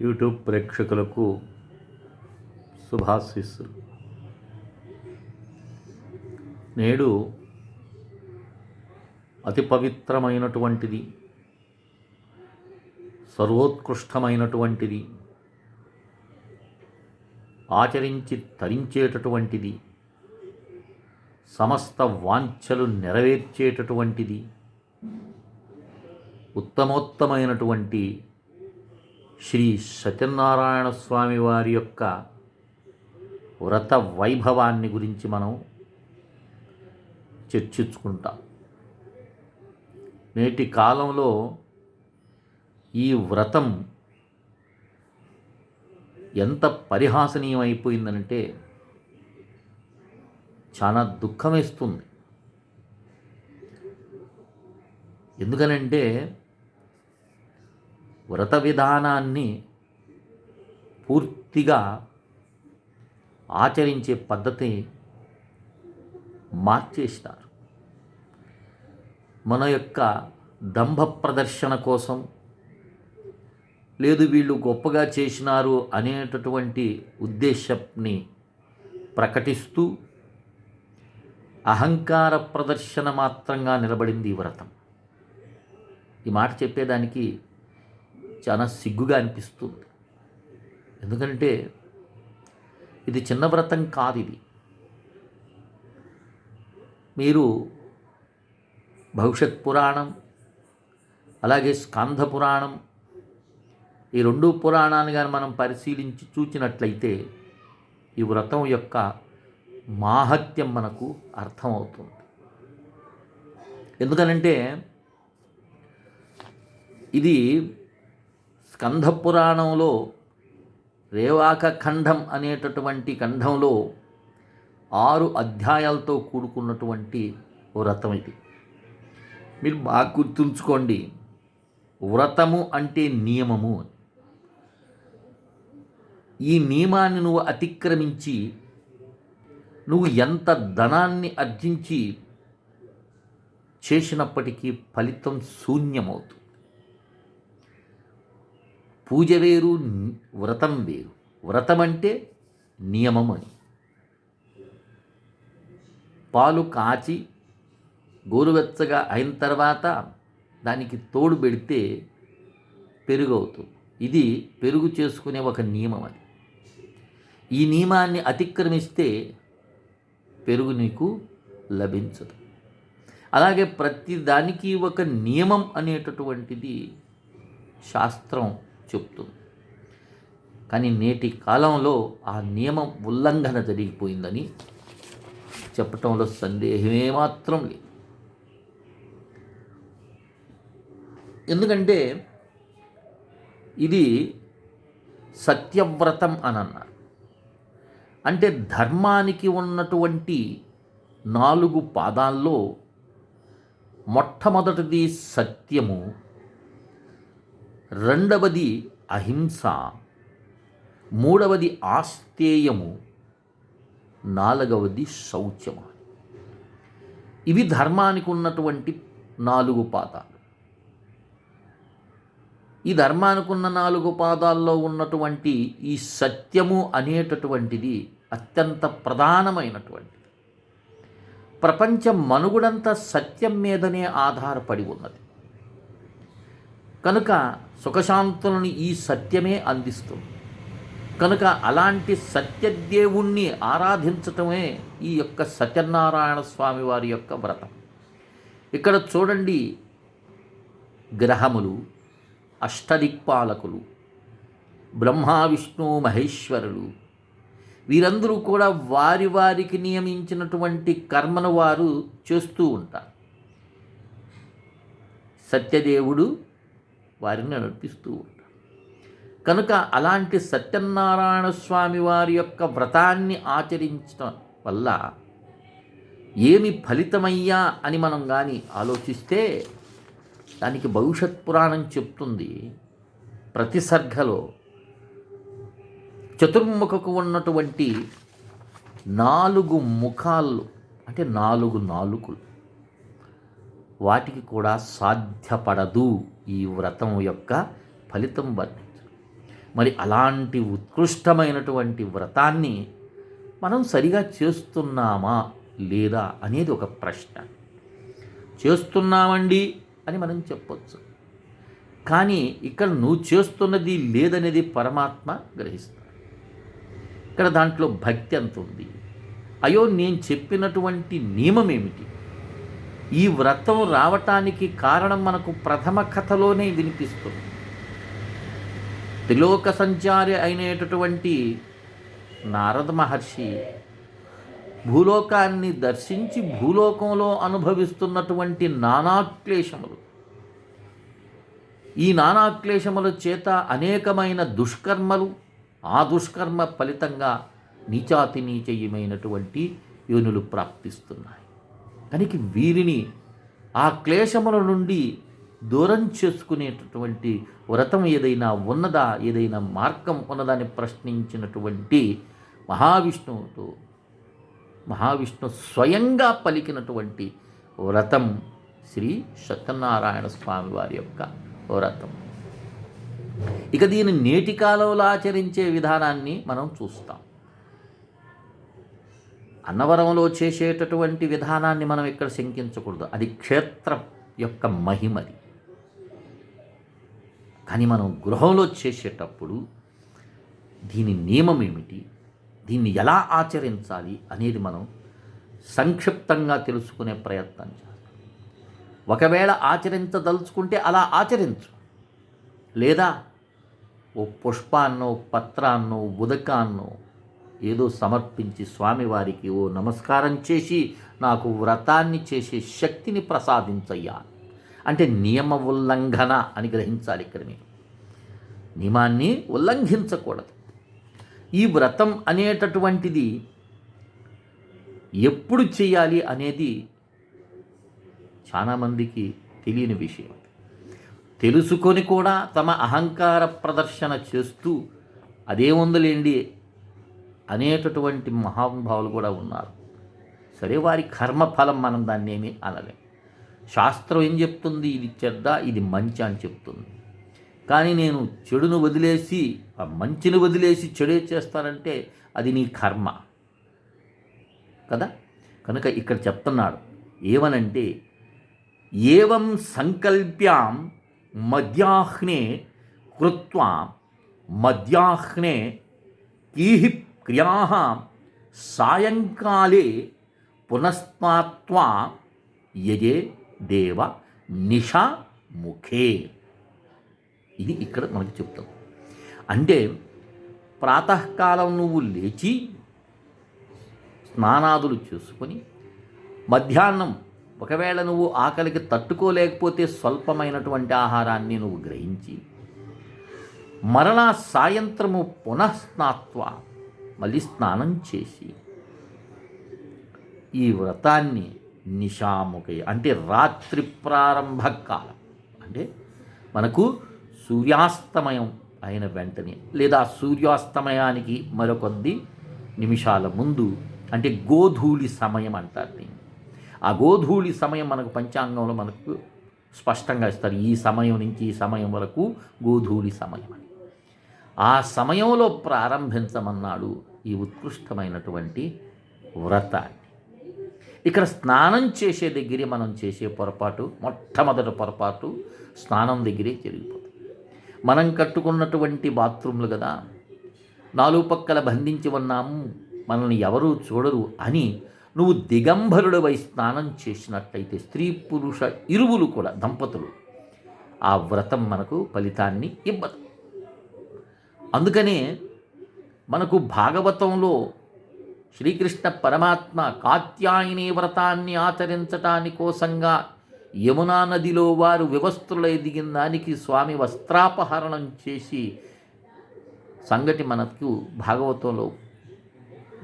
YouTube ప్రేక్షకులకు శుభాశీస్సులు. నేడు అతి పవిత్రమైనటువంటిది, సర్వోత్కృష్టమైనటువంటిది, ఆచరించి తరించేటటువంటిది, సమస్త వాంఛలు నెరవేర్చేటటువంటిది, ఉత్తమోత్తమైనటువంటి శ్రీ సత్యనారాయణ స్వామి వారి యొక్క వ్రత వైభవాన్ని గురించి మనం చర్చించుకుంటాం. నేటి కాలంలో ఈ వ్రతం ఎంత పరిహాసనీయమైపోయిందంటే చాలా దుఃఖం వేస్తుంది. ఎందుకనంటే వ్రత విధానాన్ని పూర్తిగా ఆచరించే పద్ధతి మార్చేసినారు. మన యొక్క దంభ ప్రదర్శన కోసం, లేదు వీళ్ళు గొప్పగా చేసినారు అనేటటువంటి ఉద్దేశాన్ని ప్రకటిస్తూ అహంకార ప్రదర్శన మాత్రంగా నిలబడింది ఈ వ్రతం. ఈ మాట చెప్పేదానికి చాలా సిగ్గుగా అనిపిస్తుంది. ఎందుకంటే ఇది చిన్న వ్రతం కాదు. ఇది మీరు భవిష్యత్ పురాణం, అలాగే స్కంధ పురాణం, ఈ రెండు పురాణాన్ని కానీ మనం పరిశీలించి చూచినట్లయితే ఈ వ్రతం యొక్క మాహాత్మ్యం మనకు అర్థమవుతుంది. ఎందుకనంటే ఇది స్కంధ పురాణంలో రేవాక ఖండం అనేటటువంటి ఖండంలో 6 అధ్యాయాలతో కూడుకున్నటువంటి వ్రతం ఇది. మీరు బాగా గుర్తుంచుకోండి, వ్రతము అంటే నియమము. ఈ నియమాన్ని నువ్వు అతిక్రమించి నువ్వు ఎంత ధనాన్ని ఆర్జించి చేసినప్పటికీ ఫలితం శూన్యమవుతుంది. పూజ వేరు, వ్రతం వేరు. వ్రతం అంటే నియమం అని. పాలు కాచి గోరువెచ్చగా అయిన తర్వాత దానికి తోడు పెడితే పెరుగు అవుతుంది. ఇది పెరుగు చేసుకునే ఒక నియమం. అది ఈ నియమాన్ని అతిక్రమిస్తే పెరుగు నీకు లభించదు. అలాగే ప్రతి దానికి ఒక నియమం అనేటటువంటిది శాస్త్రం చెప్తుంది. కానీ నేటి కాలంలో ఆ నియమం ఉల్లంఘన జరిగిపోయిందని చెప్పటంలో సందేహమే మాత్రం లేదు. ఎందుకంటే ఇది సత్యవ్రతం అని అన్నారు. అంటే ధర్మానికి ఉన్నటువంటి 4 పాదాల్లో మొట్టమొదటిది సత్యము, రెండవది అహింస, మూడవది ఆస్తేయము, నాలుగవది శౌచము. ఇవి ధర్మానికి ఉన్నటువంటి 4 పాదాలు. ఈ ధర్మానికి ఉన్న 4 పాదాల్లో ఉన్నటువంటి ఈ సత్యము అనేటటువంటిది అత్యంత ప్రధానమైనటువంటిది. ప్రపంచ మనుగుడంతా సత్యం మీదనే ఆధారపడి ఉన్నది. కనుక సుఖశాంతులను ఈ సత్యమే అందిస్తుంది. కనుక అలాంటి సత్యదేవుణ్ణి ఆరాధించటమే ఈ యొక్క సత్యనారాయణ స్వామి వారి యొక్క వ్రతం. ఇక్కడ చూడండి, గ్రహములు, అష్టదిక్పాలకులు, బ్రహ్మ విష్ణు మహేశ్వరులు, వీరందరూ కూడా వారి వారికి నియమించినటువంటి కర్మను వారు చేస్తూ ఉంటారు. సత్యదేవుడు వారిని నడిపిస్తూ ఉంటారు. కనుక అలాంటి సత్యనారాయణ స్వామి వారి యొక్క వ్రతాన్ని ఆచరించడం వల్ల ఏమి ఫలితమయ్యా అని మనం కానీ ఆలోచిస్తే దానికి భవిష్యత్ పురాణం చెప్తుంది. ప్రతి సర్గలో చతుర్ముఖకు ఉన్నటువంటి 4 ముఖాలు, అంటే 4 నాలుకలు, వాటికి కూడా సాధ్యపడదు ఈ వ్రతం యొక్క ఫలితం వర్ణించడం. మరి అలాంటి ఉత్కృష్టమైనటువంటి వ్రతాన్ని మనం సరిగా చేస్తున్నామా లేదా అనేది ఒక ప్రశ్న. చేస్తున్నామండి అని మనం చెప్పొచ్చు, కానీ ఇక్కడ నువ్వు చేస్తున్నది లేదనేది పరమాత్మ గ్రహిస్తాడు. ఇక్కడ దాంట్లో భక్తి ఎంత ఉంది? అయ్యో, నేను చెప్పినటువంటి నియమం ఏమిటి? ఈ వ్రతం రావటానికి కారణం మనకు ప్రథమ కథలోనే వినిపిస్తుంది. త్రిలోక సంచారి అయినటువంటి నారద మహర్షి భూలోకాన్ని దర్శించి భూలోకంలో అనుభవిస్తున్నటువంటి నానాక్లేశములు, ఈ నానాక్లేశముల చేత అనేకమైన దుష్కర్మలు, ఆ దుష్కర్మ ఫలితంగా నీచాతి నీచయమైనటువంటి యోనులు ప్రాప్తిస్తున్నాయి. కనుక వీరిని ఆ క్లేశముల నుండి దూరం చేసుకునేటటువంటి వ్రతం ఏదైనా ఉన్నదా, ఏదైనా మార్గం ఉన్నదాన్ని ప్రశ్నించినటువంటి మహావిష్ణు స్వయంగా పలికినటువంటి వ్రతం శ్రీ సత్యనారాయణ స్వామి వారి యొక్క వ్రతం. ఇక దీని నేటి కాలంలో ఆచరించే విధానాన్ని మనం చూస్తాం. అన్నవరంలో చేసేటటువంటి విధానాన్ని మనం ఇక్కడ శంకించకూడదు, అది క్షేత్రం యొక్క మహిమది. కానీ మనం గృహంలో చేసేటప్పుడు దీని నియమం ఏమిటి, దీన్ని ఎలా ఆచరించాలి అనేది మనం సంక్షిప్తంగా తెలుసుకునే ప్రయత్నం చేస్తాం. ఒకవేళ ఆచరించదలుచుకుంటే అలా ఆచరించు, లేదా ఓ పుష్పాన్నో పత్రాన్నో ఉదకాన్నో ఏదో సమర్పించి స్వామివారికి ఓ నమస్కారం చేసి నాకు వ్రతాన్ని చేసే శక్తిని ప్రసాదించయ్యా అంటే నియమ ఉల్లంఘన అని గ్రహించాలి. ఇక్కడ మీరు నియమాన్ని ఉల్లంఘించకూడదు. ఈ వ్రతం అనేటటువంటిది ఎప్పుడు చేయాలి అనేది చాలామందికి తెలియని విషయం. తెలుసుకొని కూడా తమ అహంకార ప్రదర్శన చేస్తూ అదేముందులేండి అనేటటువంటి మహానుభావులు కూడా ఉన్నారు. సరే, వారి కర్మఫలం మనం దాన్ని ఏమీ అనలేం. శాస్త్రం ఏం చెప్తుంది? ఇది చెడ్డ, ఇది మంచి అని చెప్తుంది. కానీ నేను చెడును వదిలేసి ఆ మంచిని వదిలేసి చెడే చేస్తానంటే అది నీ కర్మ కదా. కనుక ఇక్కడ చెప్తున్నాడు ఏమనంటే, ఏవం సంకల్ప్యాం మధ్యాహ్నే కృత్వా మధ్యాహ్నే కీహి క్రియాః సాయంకాలే పునఃస్నాత్వా యజే దేవ నిశా ముఖే. ఇది ఇక్కడ మనకి చెప్తాం. అంటే ప్రాతకాలం నువ్వు లేచి స్నానాదులు చేసుకొని మధ్యాహ్నం ఒకవేళ నువ్వు ఆకలికి తట్టుకోలేకపోతే స్వల్పమైనటువంటి ఆహారాన్ని నువ్వు గ్రహించి మరలా సాయంత్రము పునఃస్నాత్వ మళ్ళీ స్నానం చేసి ఈ వ్రతాన్ని నిశాముఖే అంటే రాత్రి ప్రారంభ కాలం, అంటే మనకు సూర్యాస్తమయం అయిన వెంటనే లేదా సూర్యాస్తమయానికి మరికొద్ది నిమిషాల ముందు, అంటే గోధూళి సమయం అంటారు దీన్ని. ఆ గోధూళి సమయం మనకు పంచాంగంలో మనకు స్పష్టంగా ఇస్తారు. ఈ సమయం నుంచి ఈ సమయం వరకు గోధూళి సమయం అని. ఆ సమయంలో ప్రారంభించమన్నాడు ఈ ఉత్కృష్టమైనటువంటి వ్రతాన్ని. ఇక్కడ స్నానం చేసే దగ్గరే మనం చేసే పొరపాటు, మొట్టమొదటి పొరపాటు స్నానం దగ్గరే జరిగిపోతుంది. మనం కట్టుకున్నటువంటి బాత్రూమ్లు కదా, నాలుగు పక్కల బంధించి ఉన్నాము, మనల్ని ఎవరూ చూడరు అని నువ్వు దిగంబరుడివై స్నానం చేసినట్లయితే స్త్రీ పురుష ఇరువులు కూడా దంపతులు ఆ వ్రతం మనకు ఫలితాన్ని ఇవ్వదు. అందుకనే మనకు భాగవతంలో శ్రీకృష్ణ పరమాత్మ కాత్యాయని వ్రతాన్ని ఆచరించటాని కోసంగా యమునా నదిలో వారు వివస్త్రులై దిగిన దానికి స్వామి వస్త్రాపహరణం చేసి సంగతి మనకు భాగవతంలో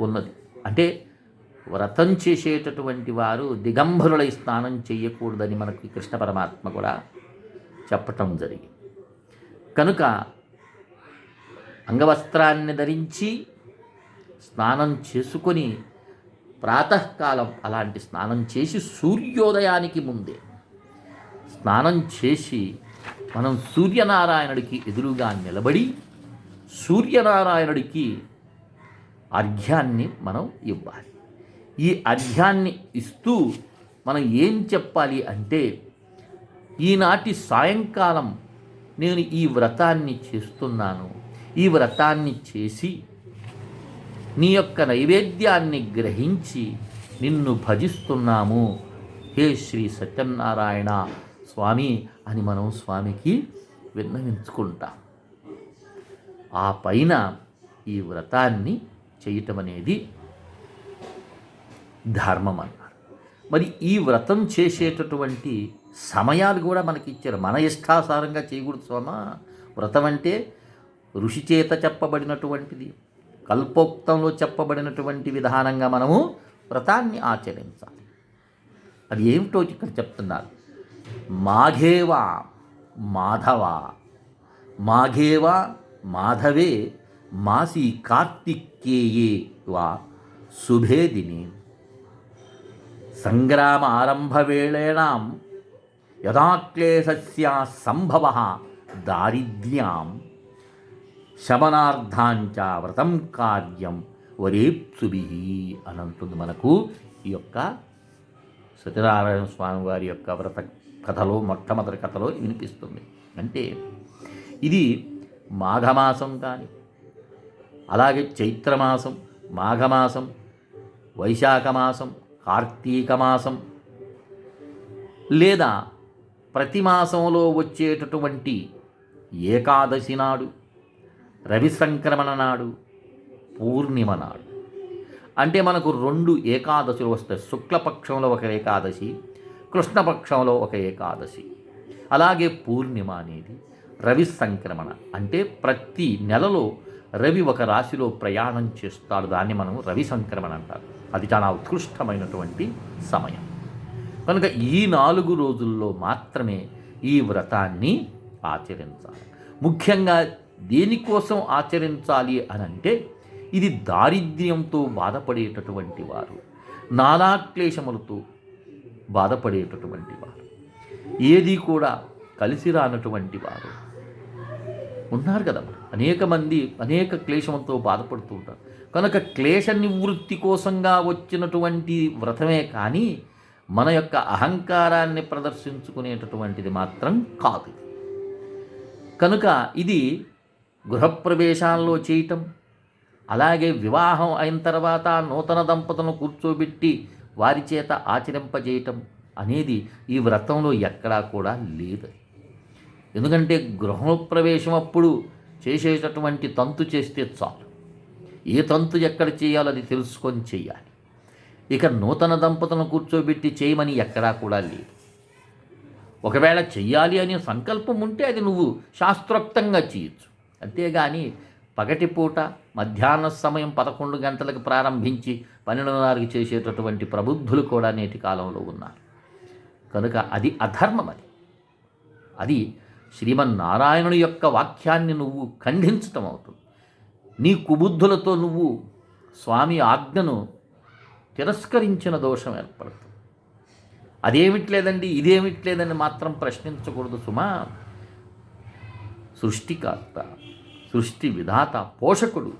ఉన్నది. అంటే వ్రతం చేసేటటువంటి వారు దిగంబరులై స్నానం చేయకూడదని మనకు కృష్ణ పరమాత్మ కూడా చెప్పటం జరిగింది. కనుక అంగవస్త్రాన్ని ధరించి స్నానం చేసుకొని ప్రాతకాలం అలాంటి స్నానం చేసి సూర్యోదయానికి ముందే స్నానం చేసి మనం సూర్యనారాయణుడికి ఎదురుగా నిలబడి సూర్యనారాయణుడికి అర్ఘ్యాన్ని మనం ఇవ్వాలి. ఈ అర్ఘ్యాన్ని ఇస్తూ మనం ఏం చెప్పాలి అంటే, ఈనాటి సాయంకాలం నేను ఈ వ్రతాన్ని చేస్తున్నాను, ఈ వ్రతాన్ని చేసి నీ యొక్క నైవేద్యాన్ని గ్రహించి నిన్ను భజిస్తున్నాము హే శ్రీ సత్యనారాయణ స్వామి అని మనం స్వామికి విన్నవించుకుంటాం. ఆ పైన ఈ వ్రతాన్ని చేయటం అనేది ధర్మం అన్నారు. మరి ఈ వ్రతం చేసేటటువంటి సమయాలు కూడా మనకి ఇచ్చారు. మన ఇష్టాసారంగా చేయకూడదు స్వామా. వ్రతం అంటే ఋషి చేత చెప్పబడినటువంటిది, కల్పోక్తంలో చెప్పబడినటువంటి విధానంగా మనము వ్రతాన్ని ఆచరించాలి. అది ఏమిటో ఇక్కడ చెప్తున్నారు. మాఘేవా మాధవ, మాఘేవా మాధవే మాసి కార్తికేయే వా శుభే దినే సంగ్రామ ఆరంభవేళేణాం యథాక్లేశస్య సంభవ దారిద్ర్యాం శమనార్థాంచ వ్రతం కార్యం వరేప్సుభి అని అంటుంది మనకు ఈ యొక్క సత్యనారాయణ స్వామి వారి యొక్క వ్రత కథలో, మొట్టమొదటి కథలో వినిపిస్తుంది. అంటే ఇది మాఘమాసం కానీ, అలాగే చైత్రమాసం, మాఘమాసం, వైశాఖమాసం, కార్తీక మాసం, లేదా ప్రతి మాసంలో వచ్చేటటువంటి ఏకాదశి నాడు, రవి సంక్రమణ నాడు, పూర్ణిమ నాడు. అంటే మనకు 2 ఏకాదశులు వస్తాయి. శుక్లపక్షంలో ఒక ఏకాదశి, కృష్ణపక్షంలో ఒక ఏకాదశి. అలాగే పూర్ణిమ అనేది రవి సంక్రమణ. అంటే ప్రతి నెలలో రవి ఒక రాశిలో ప్రయాణం చేస్తాడు. దాన్ని మనం రవి సంక్రమణ అంటారు. అది చాలా ఉత్కృష్టమైనటువంటి సమయం. కనుక ఈ 4 రోజుల్లో మాత్రమే ఈ వ్రతాన్ని ఆచరించాలి. ముఖ్యంగా దేనికోసం ఆచరించాలి అని అంటే, ఇది దారిద్ర్యంతో బాధపడేటటువంటి వారు, నానాక్లేశములతో బాధపడేటటువంటి వారు, ఏది కూడా కలిసి రానటువంటి వారు ఉన్నారు కదా. అనేక మంది అనేక క్లేశంతో బాధపడుతూ ఉంటారు. కనుక క్లేశ నివృత్తి కోసంగా వచ్చినటువంటి వ్రతమే కానీ మన యొక్క అహంకారాన్ని ప్రదర్శించుకునేటటువంటిది మాత్రం కాదు. కనుక ఇది గృహప్రవేశాల్లో చేయటం, అలాగే వివాహం అయిన తర్వాత నూతన దంపతులను కూర్చోబెట్టి వారి చేత ఆచరింపజేయటం అనేది ఈ వ్రతంలో ఎక్కడా కూడా లేదు. ఎందుకంటే గృహప్రవేశం అప్పుడు చేసేటటువంటి తంతు చేస్తే చాలు. ఏ తంతు ఎక్కడ చేయాలో అది తెలుసుకొని చేయాలి. ఇక నూతన దంపతులను కూర్చోబెట్టి చేయమని ఎక్కడా కూడా లేదు. ఒకవేళ చెయ్యాలి అనే సంకల్పం ఉంటే అది నువ్వు శాస్త్రోక్తంగా చేయొచ్చు. అంతేగాని పగటిపూట మధ్యాహ్న సమయం 11 గంటలకు ప్రారంభించి 12:30కి చేసేటటువంటి ప్రబుద్ధులు కూడా నేటి కాలంలో ఉన్నారు. కనుక అది అధర్మం. అది శ్రీమన్నారాయణుని యొక్క వాక్యాన్ని నువ్వు ఖండించటం అవుతుంది. నీ కుబుద్ధులతో నువ్వు స్వామి ఆజ్ఞను తిరస్కరించిన దోషం ఏర్పడుతుంది. అదేమిట్లేదండి, ఇదేమిట్లేదని మాత్రం ప్రశ్నించకూడదు సుమా. సృష్టికర్త, సృష్టి విధాత, పోషకుడు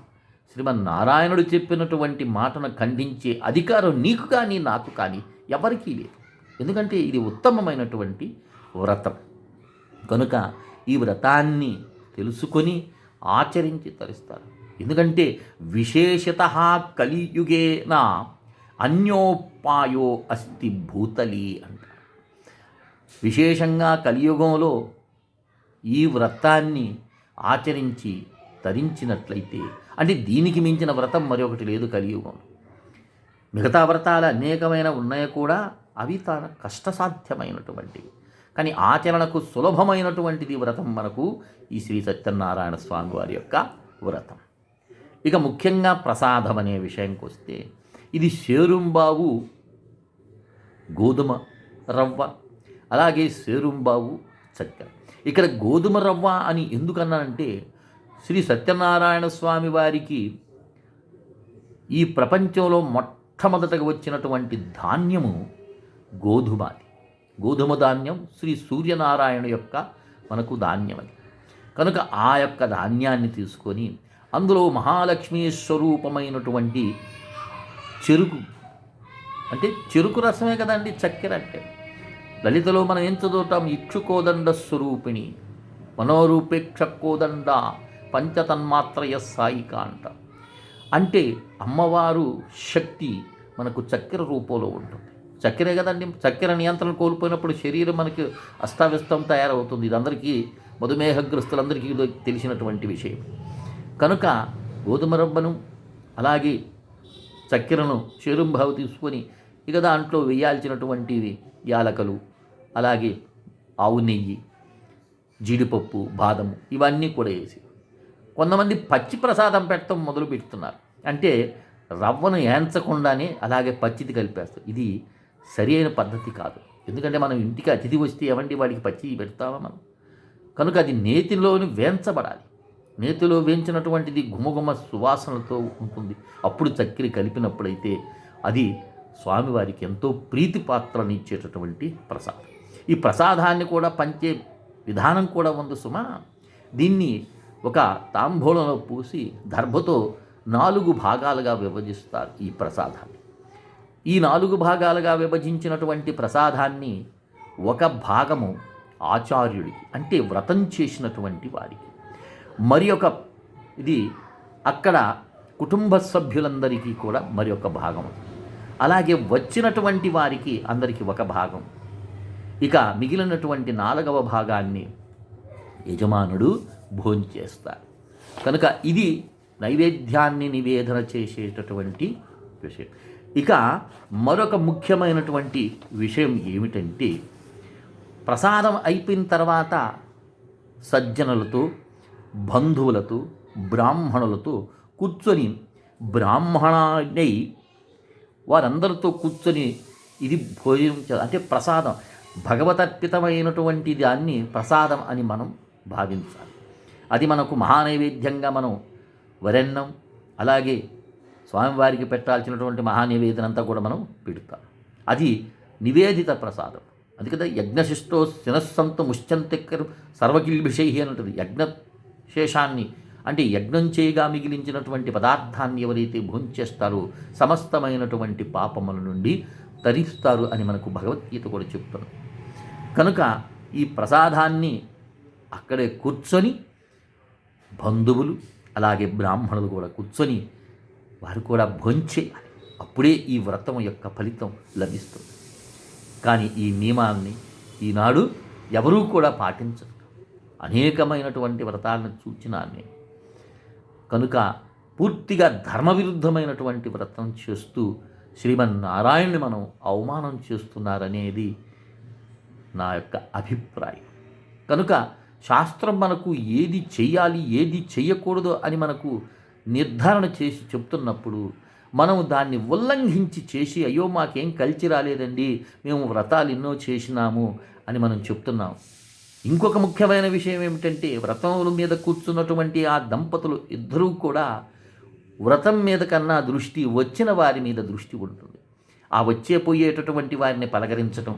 శ్రీమన్నారాయణుడు చెప్పినటువంటి మాటను ఖండించే అధికారం నీకు కానీ నాకు కానీ ఎవరికీ లేదు. ఎందుకంటే ఇది ఉత్తమమైనటువంటి వ్రతం. కనుక ఈ వ్రతాన్ని తెలుసుకొని ఆచరించి తరిస్తారు. ఎందుకంటే విశేషతః కలియుగేన అన్యోపాయో అస్తి భూతలి అంటారు. విశేషంగా కలియుగంలో ఈ వ్రతాన్ని ఆచరించి తరించినట్లయితే, అంటే దీనికి మించిన వ్రతం మరొకటి లేదు కలియుగంలో. మిగతా వ్రతాలు అనేకమైన ఉన్నాయి కూడా, అవి తన కష్టసాధ్యమైనటువంటివి. కానీ ఆచరణకు సులభమైనటువంటిది వ్రతం మనకు ఈ శ్రీ సత్యనారాయణ స్వామి వారి యొక్క వ్రతం. ఇక ముఖ్యంగా ప్రసాదం అనే విషయంకి వస్తే, ఇది సేరుంబావు గోధుమ రవ్వ, అలాగే సేరుంబావు చక్కెర. ఇక్కడ గోధుమ రవ్వ అని ఎందుకన్నానంటే, శ్రీ సత్యనారాయణ స్వామి వారికి ఈ ప్రపంచంలో మొట్టమొదటగా వచ్చినటువంటి ధాన్యము గోధుమ. గోధుమ ధాన్యం శ్రీ సూర్యనారాయణ యొక్క మనకు ధాన్యం అది. కనుక ఆ యొక్క ధాన్యాన్ని తీసుకొని అందులో మహాలక్ష్మీ స్వరూపమైనటువంటి చెరుకు, అంటే చెరుకు రసమే కదండి చక్కెర అంటే. లలితలో మనం ఏం చదువుతాం? ఇక్షుకోదండ స్వరూపిణి మనోరూపేక్ష కోదండ పంచతన్మాత్రయ సాయిక అంట. అంటే అమ్మవారు శక్తి మనకు చక్కెర రూపంలో ఉంటుంది. చక్కెరే కదండి. చక్కెర నియంత్రణ కోల్పోయినప్పుడు శరీరం మనకి అస్తావ్యస్తం తయారవుతుంది. ఇది అందరికీ, మధుమేహగ్రస్తులందరికీ తెలిసినటువంటి విషయం. కనుక గోధుమ రవ్వను అలాగే చక్కెరను చేరుంబావు తీసుకొని ఇక దాంట్లో వేయాల్సినటువంటివి యాలకలు, అలాగే ఆవు నెయ్యి, జీడిపప్పు, బాదము ఇవన్నీ కూడా వేసి కొంతమంది పచ్చి ప్రసాదం పెట్టడం మొదలు పెడుతున్నారు. అంటే రవ్వను ఏంచకుండానే అలాగే పచ్చిది కలిపేస్తారు. ఇది సరి అయిన పద్ధతి కాదు. ఎందుకంటే మనం ఇంటికి అతిథి వస్తే ఏమండి వాడికి పచ్చి పెడతామా మనం? కనుక అది నేతిలోని వేంచబడాలి. నేతిలో వేయించినటువంటిది గుమగుమ సువాసనలతో ఉంటుంది. అప్పుడు చక్కెర కలిపినప్పుడైతే అది స్వామివారికి ఎంతో ప్రీతిపాత్రనిచ్చేటటువంటి ప్రసాదం. ఈ ప్రసాదాన్ని కూడా పంచే విధానం కూడా ఉంది సుమా. దీన్ని ఒక తాంబూలంలో పూసి దర్భతో 4 భాగాలుగా విభజిస్తారు ఈ ప్రసాదాన్ని. ఈ 4 భాగాలుగా విభజించినటువంటి ప్రసాదాన్ని ఒక భాగము ఆచార్యుడికి, అంటే వ్రతం చేసినటువంటి వారికి, మరి ఒక ఇది అక్కడ కుటుంబ సభ్యులందరికీ కూడా మరి ఒక భాగం, అలాగే వచ్చినటువంటి వారికి అందరికీ ఒక భాగం, ఇక మిగిలినటువంటి 4వ భాగాన్ని యజమానుడు భోంచేస్తారు. కనుక ఇది నైవేద్యాన్ని నివేదన చేసేటటువంటి విషయం. ఇక మరొక ముఖ్యమైనటువంటి విషయం ఏమిటంటే, ప్రసాదం అయిపోయిన తర్వాత సజ్జనులతో, బంధువులతో, బ్రాహ్మణులతో కూర్చొని బ్రాహ్మణై వారందరితో కూర్చొని ఇది భోజనం అంటే ప్రసాదం, భగవతర్పితమైనటువంటి దాన్ని ప్రసాదం అని మనం భావించాలి. అది మనకు మహానైవేద్యంగా మనం వరెన్నం అలాగే స్వామివారికి పెట్టాల్సినటువంటి మహానివేదన అంతా కూడా మనం పెడతాం. అది నివేదిత ప్రసాదం. అది కదా యజ్ఞశిష్టో శినస్సంత ముశ్చంతెక్కరు సర్వకిల్భిషై అని ఉంటుంది. యజ్ఞశేషాన్ని అంటే యజ్ఞం చేయగా మిగిలించినటువంటి పదార్థాన్ని ఎవరైతే భోంచేస్తారో సమస్తమైనటువంటి పాపముల నుండి తరిస్తారు అని మనకు భగవద్గీత కూడా చెప్తుంది. కనుక ఈ ప్రసాదాన్ని అక్కడే కూర్చొని బంధువులు అలాగే బ్రాహ్మణులు కూడా కూర్చొని వారు కూడా భోంచేయాలి. అప్పుడే ఈ వ్రతం యొక్క ఫలితం లభిస్తుంది. కానీ ఈ నియమాన్ని ఈనాడు ఎవరూ కూడా పాటించరు. అనేకమైనటువంటి వ్రతాలను చూచినాన్ని. కనుక పూర్తిగా ధర్మవిరుద్ధమైనటువంటి వ్రతం చేస్తూ శ్రీమన్నారాయణుని మనం అవమానం చేస్తున్నారనేది నా యొక్క అభిప్రాయం. కనుక శాస్త్రం మనకు ఏది చెయ్యాలి ఏది చెయ్యకూడదు అని మనకు నిర్ధారణ చేసి చెప్తున్నప్పుడు మనం దాన్ని ఉల్లంఘించి చేసి అయ్యో మాకేం కలిసి రాలేదండి, మేము వ్రతాలు ఎన్నో చేసినాము అని మనం చెప్తున్నాం. ఇంకొక ముఖ్యమైన విషయం ఏమిటంటే, వ్రతముల మీద కూర్చున్నటువంటి ఆ దంపతులు ఇద్దరూ కూడా వ్రతం మీద కన్నా దృష్టి వచ్చిన వారి మీద దృష్టి ఉంటుంది. ఆ పోయేటటువంటి వారిని పలకరించటం,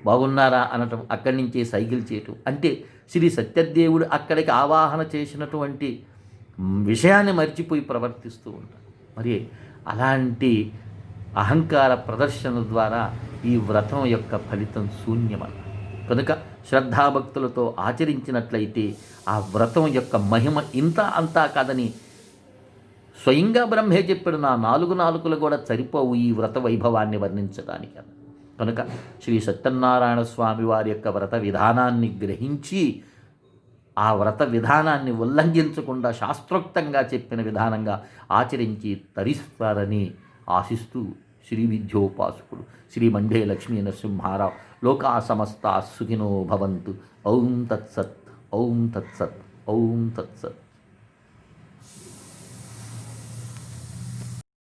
బాగున్నారా అనటం, అక్కడి నుంచే సైకిల్ చేయటం, అంటే శ్రీ సత్యదేవుడు అక్కడికి ఆవాహన చేసినటువంటి విషయాన్ని మర్చిపోయి ప్రవర్తిస్తూ ఉంటారు. మరి అలాంటి అహంకార ప్రదర్శన ద్వారా ఈ వ్రతం యొక్క ఫలితం శూన్యమన్న. కనుక శ్రద్ధాభక్తులతో ఆచరించినట్లయితే ఆ వ్రతం యొక్క మహిమ ఇంత అంతా కాదని స్వయంగా బ్రహ్మే చెప్పాడు. నా 4 నాలుకలు కూడా సరిపోవు ఈ వ్రత వైభవాన్ని వర్ణించడానికి. కనుక శ్రీ సత్యనారాయణ స్వామి వారి యొక్క వ్రత విధానాన్ని గ్రహించి ఆ వ్రత విధానాన్ని ఉల్లంఘించకుండా శాస్త్రోక్తంగా చెప్పిన విధానంగా ఆచరించి తరిస్తారని ఆశిస్తూ శ్రీ విద్యోపాసకుడు శ్రీ మండే లక్ష్మీ నరసింహారావు లోకా సమస్తా సుఖినో భవంతు. ఓం తత్సత్, ఓం తత్సత్, ఓం తత్సత్.